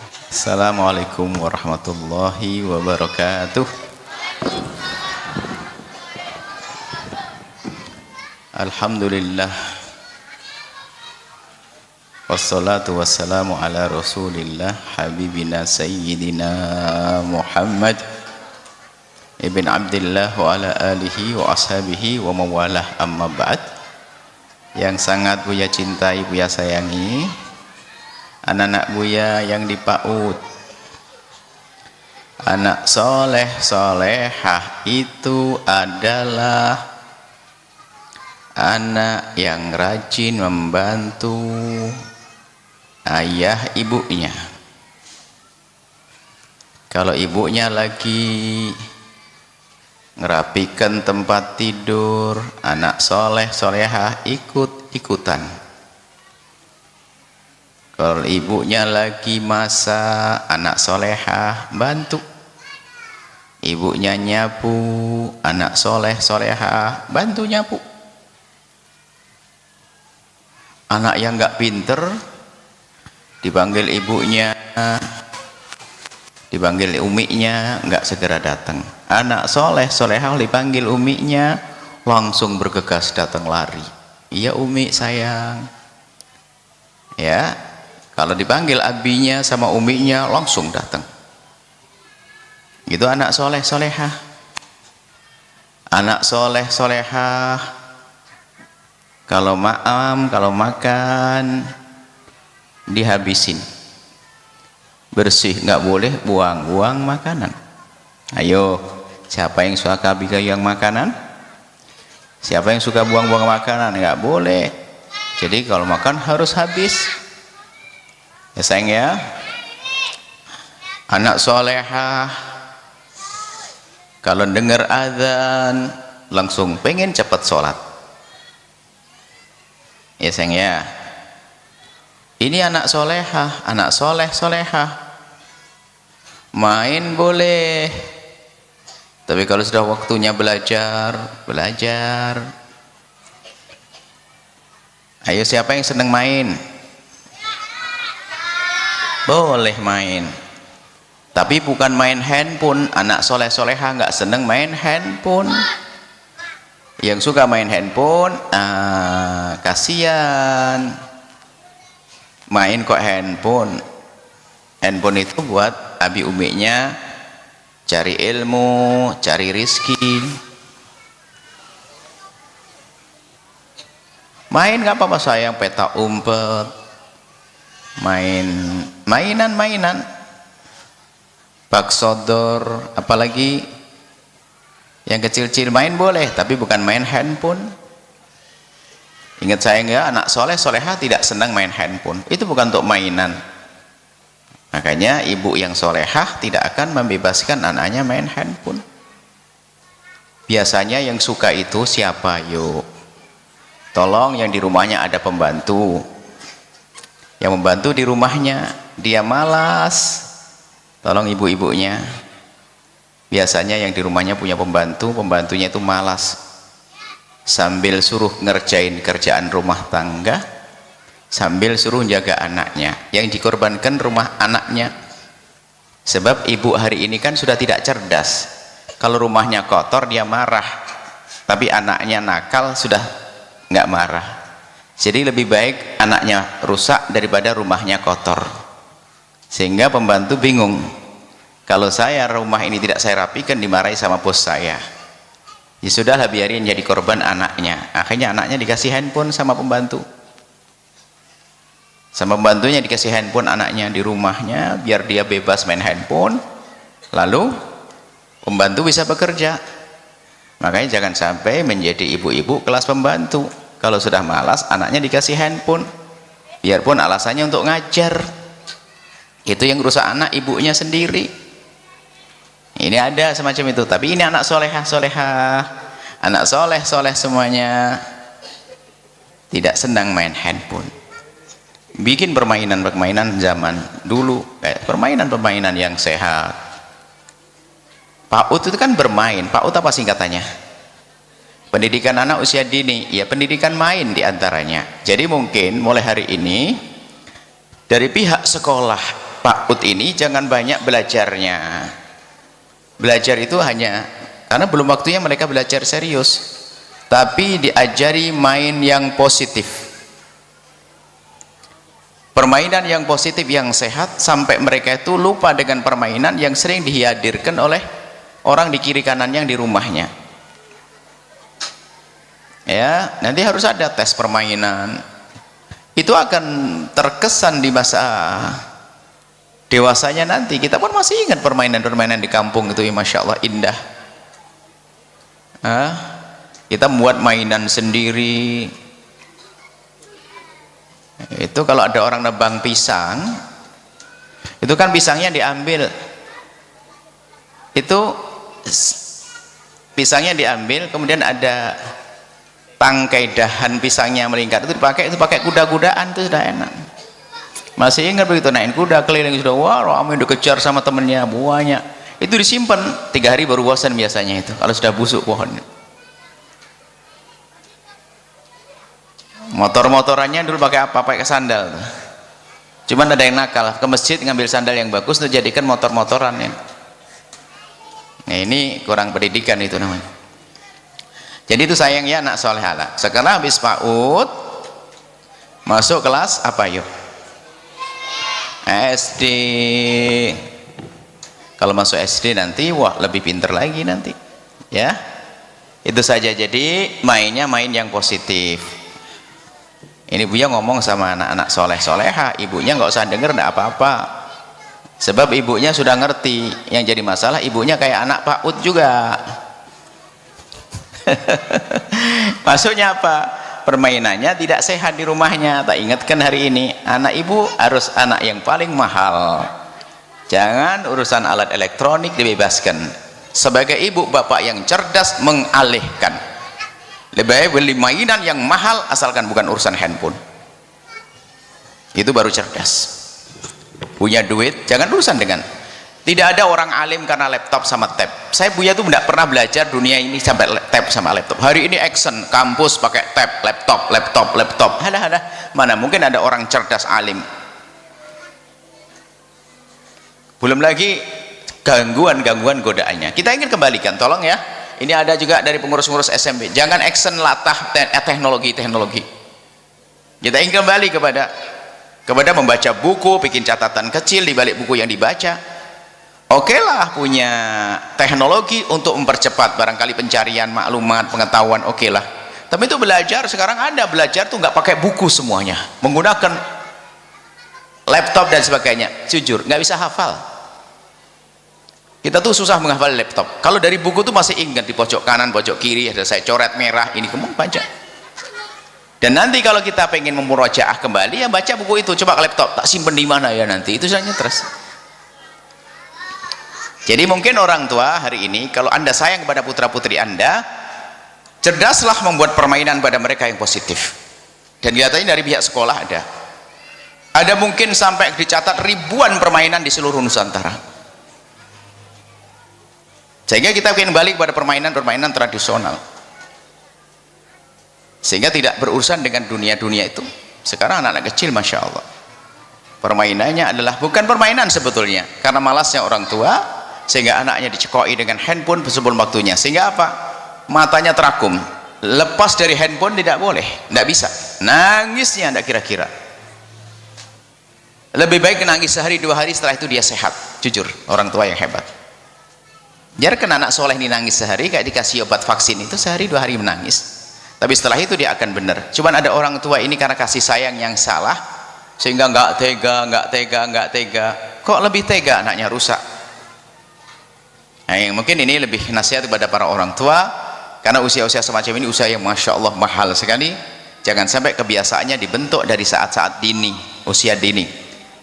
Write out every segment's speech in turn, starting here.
Assalamualaikum warahmatullahi wabarakatuh. Alhamdulillah, wassalatu wassalamu ala rasulillah habibina sayyidina Muhammad ibn Abdillah wa ala alihi wa ashabihi wa mawalah, amma ba'd. Yang sangat Buya cintai, Buya sayangi, anak-anak Buya yang di PAUD, anak soleh solehah itu adalah anak yang rajin membantu ayah ibunya. Kalau ibunya lagi ngerapikan tempat tidur, anak soleh solehah ikut-ikutan. Kalau ibunya lagi masak, anak solehah bantu. Ibunya nyapu, anak soleh solehah bantu nyapu. Anak yang nggak pinter dipanggil ibunya, dipanggil uminya, nggak segera datang. Anak soleh solehah dipanggil uminya, langsung bergegas datang lari. Iya umi sayang. Ya, kalau dipanggil abinya sama uminya langsung datang. Itu anak soleh solehah. Anak soleh solehah kalau kalau makan dihabisin, bersih, nggak boleh buang-buang makanan. Ayo, siapa yang suka yang makanan? Siapa yang suka buang-buang makanan? Nggak boleh. Jadi kalau makan harus habis. Ya sayang ya. Anak solehah kalau dengar azan langsung pengen cepat sholat. Ya sayang ya. Ini anak solehah, anak soleh solehah. Main boleh, tapi kalau sudah waktunya belajar, belajar. Ayo, siapa yang senang main? Boleh main, tapi bukan main handphone. Anak soleh solehah nggak senang main handphone. Yang suka main handphone, kasihan. Main kok handphone. Handphone itu buat abi uminya cari ilmu, cari rizki. Main nggak apa-apa sayang, peta umpet, main mainan bak sodor, apalagi yang kecil-kecil main boleh, tapi bukan main handphone. Ingat sayang ya, anak soleh solehah tidak senang main handphone. Itu bukan untuk mainan. Makanya ibu yang solehah tidak akan membebaskan anaknya main handphone. Biasanya yang suka itu siapa? Yuk, tolong yang di rumahnya ada pembantu. Yang membantu di rumahnya dia malas, tolong ibu-ibunya. Biasanya yang di rumahnya punya pembantu, pembantunya itu malas, sambil suruh ngerjain kerjaan rumah tangga, sambil suruh jaga anaknya. Yang dikorbankan rumah anaknya. Sebab ibu hari ini kan sudah tidak cerdas. Kalau rumahnya kotor dia marah, tapi anaknya nakal sudah nggak marah. Jadi lebih baik anaknya rusak daripada rumahnya kotor. Sehingga pembantu bingung, kalau saya rumah ini tidak saya rapikan dimarahi sama bos saya. Ya sudahlah, biarin jadi korban anaknya. Akhirnya anaknya dikasih handphone sama pembantu. Sama pembantunya dikasih handphone anaknya di rumahnya biar dia bebas main handphone. Lalu pembantu bisa bekerja. Makanya jangan sampai menjadi ibu-ibu kelas pembantu. Kalau sudah malas anaknya dikasih handphone, biarpun alasannya untuk ngajar. Itu yang rusak anak ibunya sendiri. Ini ada semacam itu. Tapi ini anak solehah solehah, anak soleh soleh semuanya tidak senang main handphone. Bikin permainan zaman dulu, permainan yang sehat. PAUD itu kan bermain. PAUD apa singkatannya? Pendidikan anak usia dini. Ya, pendidikan main diantaranya. Jadi mungkin mulai hari ini dari pihak sekolah PAUD ini jangan banyak belajarnya. Belajar itu hanya karena belum waktunya mereka belajar serius, tapi diajari main yang positif, permainan yang positif yang sehat, sampai mereka itu lupa dengan permainan yang sering dihadirkan oleh orang di kiri kanan yang di rumahnya. Ya, nanti harus ada tes permainan, itu akan terkesan di masa dewasanya nanti. Kita pun masih ingat permainan-permainan di kampung itu, ya, Masya Allah indah. Kita membuat mainan sendiri. Itu kalau ada orang nebang pisang, itu kan pisangnya diambil, itu pisangnya diambil, kemudian ada tangkai dahan pisangnya melingkar, itu pakai kuda-kudaan, itu sudah enak. Masih ingat begitu, naik kuda keliling, sudah wah ramai, dikejar sama temennya buahnya. Itu disimpan 3 hari baru bosan biasanya itu kalau sudah busuk pohonnya. Motor-motorannya dulu pakai apa? Pakai sandal. Cuman ada yang nakal ke masjid ngambil sandal yang bagus itu jadikan motor-motoran ya. Nah, ini kurang pendidikan itu namanya. Jadi itu sayangnya anak soleh ala. Sekarang habis PAUD masuk kelas apa yuk? SD. Kalau masuk SD nanti wah lebih pinter lagi nanti ya. Itu saja. Jadi mainnya main yang positif. Ini Buya ngomong sama anak-anak soleh soleha, ibunya nggak usah denger, enggak apa-apa, sebab ibunya sudah ngerti. Yang jadi masalah ibunya kayak anak PAUD juga. Maksudnya apa? Permainannya tidak sehat di rumahnya. Tak ingatkan hari ini, anak ibu harus anak yang paling mahal. Jangan urusan alat elektronik dibebaskan. Sebagai ibu bapak yang cerdas mengalihkan. Lebih baik beli mainan yang mahal asalkan bukan urusan handphone. Itu baru cerdas. Punya duit, jangan urusan dengan. Tidak ada orang alim karena laptop sama tab. Saya Buya tuh tidak pernah belajar dunia ini sampai tab sama laptop. Hari ini action kampus pakai tab, laptop. Ada. Mana mungkin ada orang cerdas alim. Belum lagi gangguan godaannya. Kita ingin kembalikan, tolong ya. Ini ada juga dari pengurus-pengurus SMP. Jangan action latah teknologi. Kita ingin kembali kepada membaca buku, bikin catatan kecil di balik buku yang dibaca. Oke lah punya teknologi untuk mempercepat barangkali pencarian maklumat, pengetahuan, oke lah. Tapi itu belajar, sekarang ada belajar tuh nggak pakai buku semuanya, menggunakan laptop dan sebagainya. Jujur nggak bisa hafal. Kita tuh susah menghafal laptop. Kalau dari buku tuh masih ingat di pojok kanan, pojok kiri ada saya coret merah, ini kamu baca. Dan nanti kalau kita pengen memurojaah kembali, ya baca buku itu. Coba ke laptop, tak simpen di mana ya nanti, itu saja terus. Jadi mungkin orang tua hari ini, kalau anda sayang kepada putra putri anda, cerdaslah membuat permainan pada mereka yang positif. Dan kelihatannya dari pihak sekolah ada mungkin sampai dicatat ribuan permainan di seluruh Nusantara. Sehingga kita ingin balik pada permainan-permainan tradisional, sehingga tidak berurusan dengan dunia-dunia itu. Sekarang anak-anak kecil Masya Allah permainannya adalah bukan permainan sebetulnya, karena malasnya orang tua, sehingga anaknya dicekoi dengan handphone sebelum waktunya. Sehingga apa? Matanya terakum, lepas dari handphone tidak boleh, tidak bisa. Nangisnya tidak kira-kira. Lebih baik nangis sehari 2 hari, setelah itu dia sehat. Jujur, orang tua yang hebat. Biarkan anak soleh ini nangis sehari, kayak dikasih obat vaksin itu sehari 2 hari menangis, tapi setelah itu dia akan benar. Cuman ada orang tua ini karena kasih sayang yang salah, sehingga nggak tega. Kok lebih tega anaknya rusak? Nah, mungkin ini lebih nasihat kepada para orang tua, karena usia-usia semacam ini usia yang Masya Allah mahal sekali. Jangan sampai kebiasaannya dibentuk dari saat-saat dini, usia dini.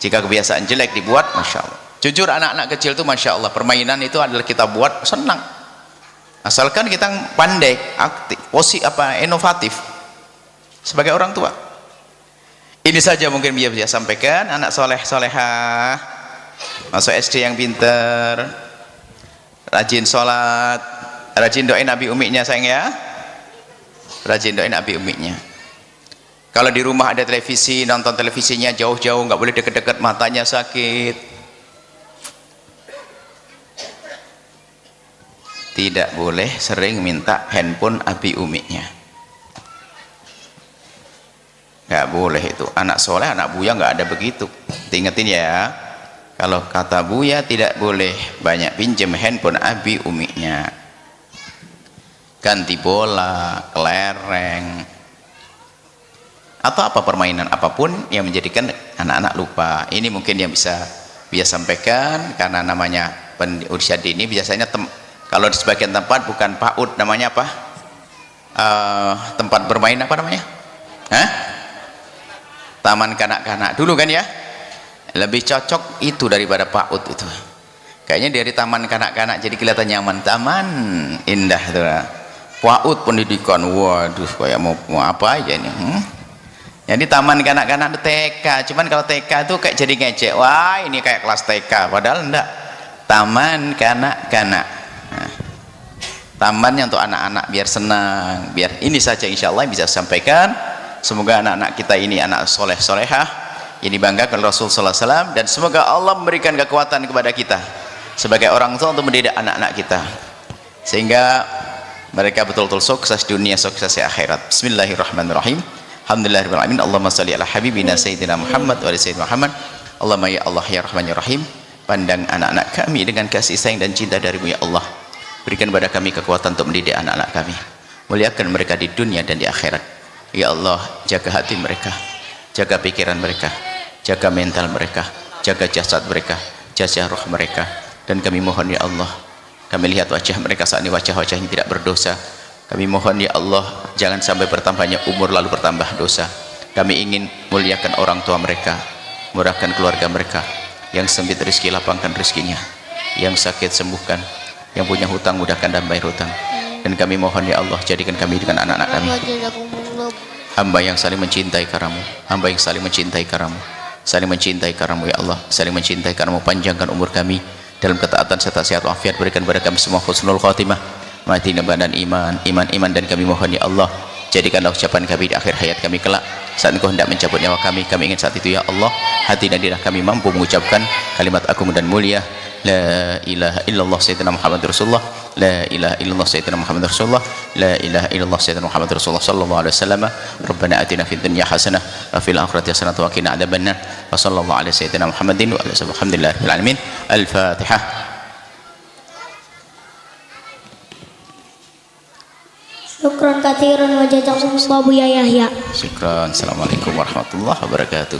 Jika kebiasaan jelek dibuat, Masya Allah. Jujur anak-anak kecil itu Masya Allah, permainan itu adalah kita buat senang, asalkan kita pandai, aktif, inovatif sebagai orang tua. Ini saja mungkin bisa sampaikan. Anak soleh solehah masuk SD yang pinter, rajin sholat, rajin doain abi umiknya sayang ya, rajin doain abi umiknya. Kalau di rumah ada televisi, nonton televisinya jauh-jauh, nggak boleh deket-deket, matanya sakit. tidak boleh sering minta handphone abi uminya, nggak boleh itu. Anak soleh, anak Buya nggak ada begitu. Diingetin ya, kalau kata Buya tidak boleh banyak pinjam handphone abi uminya. Ganti bola, kelereng, atau apa permainan apapun yang menjadikan anak-anak lupa. Ini mungkin yang bisa sampaikan, karena namanya usia dini biasanya kalau di sebagian tempat bukan PAUD, namanya apa? Tempat bermain apa namanya? Hah? Taman kanak-kanak dulu kan ya, lebih cocok itu daripada PAUD itu. Kayaknya dari taman kanak-kanak jadi kelihatan nyaman, taman indah tuh. PAUD pendidikan, waduh kayak mau apa aja ini. Jadi taman kanak-kanak itu TK, cuman kalau TK itu kayak jadi ngecek, wah ini kayak kelas TK, padahal enggak. Taman kanak-kanak, nah, tamannya untuk anak-anak biar senang, biar ini saja insya Allah bisa sampaikan. Semoga anak-anak kita ini anak soleh solehah, ini banggakan Rasul sallallahu alaihi wasallam, dan semoga Allah memberikan kekuatan kepada kita sebagai orang tua untuk mendidik anak-anak kita sehingga mereka betul-betul sukses dunia, sukses akhirat. Bismillahirrahmanirrahim. Alhamdulillahirabbil alamin. Allahumma shalli ala habibina sayyidina Muhammad wa ala sayyidina Muhammad. Allahumma ya Allah ya Rahman ya Rahim, pandang anak-anak kami dengan kasih sayang dan cinta dari-Mu ya Allah. Berikan kepada kami kekuatan untuk mendidik anak-anak kami. Muliakan mereka di dunia dan di akhirat. Ya Allah, jaga hati mereka, jaga pikiran mereka, jaga mental mereka, jaga jasad mereka, jaga roh mereka. Dan kami mohon ya Allah, kami lihat wajah mereka saat ini, wajah-wajah yang tidak berdosa. Kami mohon ya Allah, jangan sampai bertambahnya umur lalu bertambah dosa. Kami ingin muliakan orang tua mereka, murahkan keluarga mereka. Yang sempit rezeki, lapangkan rezekinya. Yang sakit sembuhkan, yang punya hutang mudahkan dan bayar hutang. Dan kami mohon ya Allah, jadikan kami dengan anak-anak kami hamba yang saling mencintai karamu, hamba yang saling mencintai karamu, saling mencintai karamu ya Allah, saling mencintai karamu. Panjangkan umur kami dalam ketaatan serta sehat walafiat. Berikan kepada kami semua husnul khatimah, mati dan iman, dan kami mohon ya Allah, jadikanlah ucapan kami di akhir hayat kami kelak saat Engkau hendak mencabut nyawa kami. Kami ingin saat itu ya Allah, hati dan lidah kami mampu mengucapkan kalimat agung dan mulia, la ilaha illallah sayyidina Muhammad Rasulullah, la ilaha illallah sayyidina Muhammad Rasulullah, la ilaha illallah sayyidina Muhammad Rasulullah sallallahu alaihi wasallam. Rabbana atina fid dunya hasanah wa fil akhirati hasanah wa qina adzabannar. Wa sallallahu ala sayyidina Muhammadin wa ala alihi alhamdulillahil alamin. Al-Fatihah. Syukran katsiran wa jazakumullahu ya Yahya. Syukran. Assalamualaikum warahmatullahi wabarakatuh.